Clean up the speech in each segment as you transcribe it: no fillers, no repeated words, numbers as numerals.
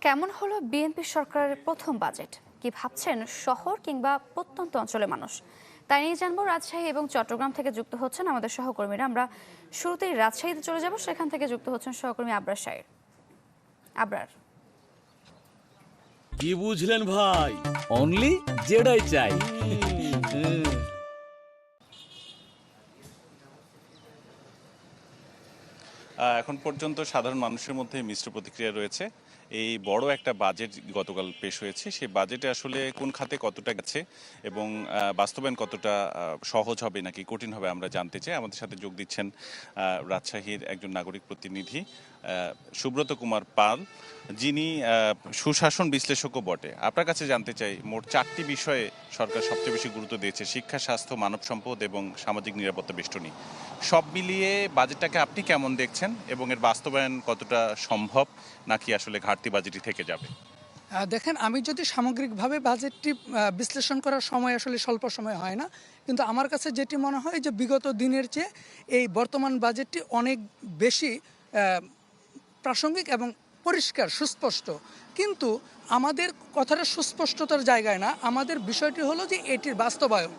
কেমন হলো বিএনপি সরকারের প্রথম বাজেট? কি ভাবছেন শহর কিংবা প্রত্যন্ত অঞ্চলের মানুষ? তাই নিয়ে জানবো। রাজশাহী এবং চট্টগ্রাম থেকে যুক্ত হচ্ছেন আমাদের সহকর্মীরা। আমরা শুরুতেই রাজশাহীতে চলে যাব, সেখান থেকে যুক্ত হচ্ছেন সহকর্মী আবরার শাহের। আবরার, কি বুঝলেন ভাই? অনলি যেটাই চাই। এখন পর্যন্ত সাধারণ মানুষের মধ্যে মিশ্র প্রতিক্রিয়া রয়েছে। এই বড় একটা বাজেট গতকাল পেশ হয়েছে, সেই বাজেটে আসলে কোন খাতে কতটা গেছে এবং বাস্তবায়ন কতটা সহজ হবে নাকি কঠিন হবে আমরা জানতে চাই। আমাদের সাথে যোগ দিচ্ছেন রাজশাহীর একজন নাগরিক প্রতিনিধি সুব্রত কুমার পাল, যিনি সুশাসন বিশ্লেষকও বটে। আপনার কাছে জানতে চাই, মোট 4টি বিষয়ে সরকার সবচেয়ে বেশি গুরুত্ব দিয়েছে: শিক্ষা, স্বাস্থ্য, মানব সম্পদ এবং সামাজিক নিরাপত্তা বেষ্টনী। সব মিলিয়ে বাজেটটাকে আপনি কেমন দেখছেন এবং এর বাস্তবায়ন কতটা সম্ভব, নাকি আসলে ঘাটতি বাজেটই থেকে যাবে? দেখেন, আমি যদি সামগ্রিকভাবে বাজেটটি বিশ্লেষণ করার সময় আসলে স্বল্প সময় হয় না, কিন্তু আমার কাছে যেটি মনে হয় যে বিগত দিনের চেয়ে এই বর্তমান বাজেটটি অনেক বেশি প্রাসঙ্গিক এবং পরিষ্কার, সুস্পষ্ট। কিন্তু আমাদের কথাটা সুস্পষ্টতার জায়গায় না, আমাদের বিষয়টি হলো যে এটির বাস্তবায়ন।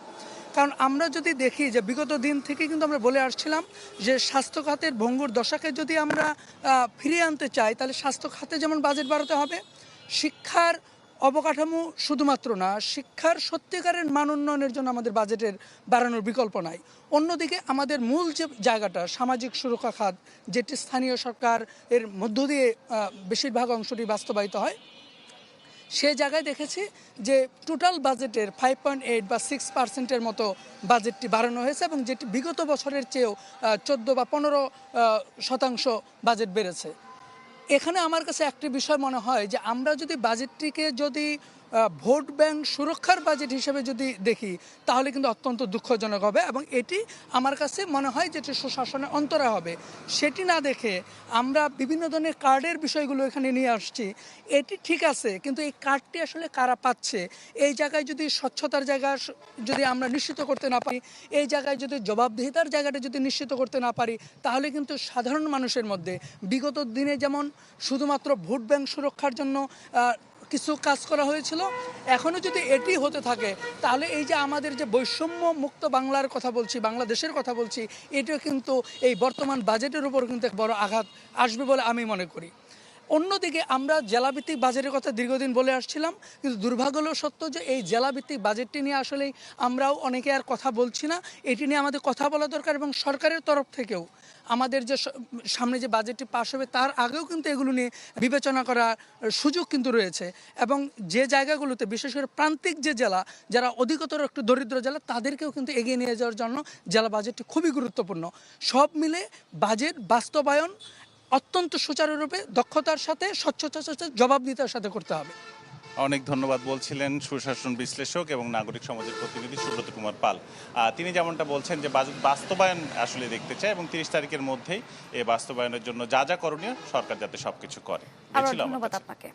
কারণ আমরা যদি দেখি যে বিগত দিন থেকে কিন্তু আমরা বলে আসছিলাম যে স্বাস্থ্য খাতের ভঙ্গুর দশাকে যদি আমরা ফিরিয়ে আনতে চাই, তাহলে স্বাস্থ্য খাতে যেমন বাজেট বাড়াতে হবে, শিক্ষার অবকাঠামো শুধুমাত্র না, শিক্ষার সত্যিকারের মান উন্নয়নের জন্য আমাদের বাজেটের বাড়ানোর বিকল্প নাই। অন্যদিকে আমাদের মূল যে জায়গাটা সামাজিক সুরক্ষা খাত, যেটি স্থানীয় সরকার এর মধ্য দিয়ে বেশিরভাগ অংশটি বাস্তবায়িত হয়, সে জায়গায় দেখেছি যে টোটাল বাজেটের 5.8 বা 6% মতো বাজেটটি বাড়ানো হয়েছে, এবং যেটি বিগত বছরের চেয়েও 14 বা 15% বাজেট বেড়েছে। এখানে আমার কাছে একটি বিষয় মনে হয় যে আমরা যদি বাজেটটিকে যদি ভোট ব্যাংক সুরক্ষার বাজেট হিসেবে যদি দেখি, তাহলে কিন্তু অত্যন্ত দুঃখজনক হবে, এবং এটি আমার কাছে মনে হয় যেটি সুশাসনের অন্তরায় হবে। সেটি না দেখে আমরা বিভিন্ন ধরনের কার্ডের বিষয়গুলো এখানে নিয়ে আসছি। এটি ঠিক আছে, কিন্তু এই কার্ডটি আসলে কারা পাচ্ছে, এই জায়গায় যদি স্বচ্ছতার জায়গা যদি আমরা নিশ্চিত করতে না পারি, এই জায়গায় যদি জবাবদিহিতার জায়গাটা যদি নিশ্চিত করতে না পারি, তাহলে কিন্তু সাধারণ মানুষের মধ্যে বিগত দিনে যেমন শুধুমাত্র ভোট ব্যাংক সুরক্ষার জন্য কিছু কাজ করা হয়েছিল, এখনও যদি এটি হতে থাকে, তাহলে এই যে আমাদের যে বৈষম্য মুক্ত বাংলার কথা বলছি, বাংলাদেশের কথা বলছি, এটিও কিন্তু এই বর্তমান বাজেটের উপর কিন্তু এক বড় আঘাত আসবে বলে আমি মনে করি। অন্যদিকে আমরা জেলাভিত্তিক বাজেটের কথা দীর্ঘদিন বলে আসছিলাম, কিন্তু দুর্ভাগ্য হলো সত্য যে এই জেলাভিত্তিক বাজেটটি নিয়ে আসলেই আমরাও অনেকে আর কথা বলছি না। এটি নিয়ে আমাদের কথা বলা দরকার, এবং সরকারের তরফ থেকেও আমাদের যে সামনে যে বাজেটটি পাশ হবে তার আগেও কিন্তু এগুলো নিয়ে বিবেচনা করার সুযোগ কিন্তু রয়েছে, এবং যে জায়গাগুলোতে বিশেষ করে প্রান্তিক যে জেলা, যারা অধিকতর একটু দরিদ্র জেলা, তাদেরকেও কিন্তু এগিয়ে নিয়ে যাওয়ার জন্য জেলা বাজেটটি খুবই গুরুত্বপূর্ণ। সব মিলে বাজেট বাস্তবায়ন অত্যন্ত সুচারুরূপে, দক্ষতার সাথে, স্বচ্ছতার সাথে, জবাবদিহিতার সাথে করতে হবে। অনেক ধন্যবাদ বলছিলেন সুশাসন বিশ্লেষক এবং নাগরিক সমাজের প্রতিনিধি সুব্রত কুমার পাল। তিনি যেমনটা বলছেন যে বাজেট বাস্তবায়ন আসলে দেখতে চায়, এবং 30 তারিখের মধ্যেই এই বাস্তবায়নের জন্য যা যা করণীয় সরকার যাতে সবকিছু করে। ধন্যবাদ আপনাকে।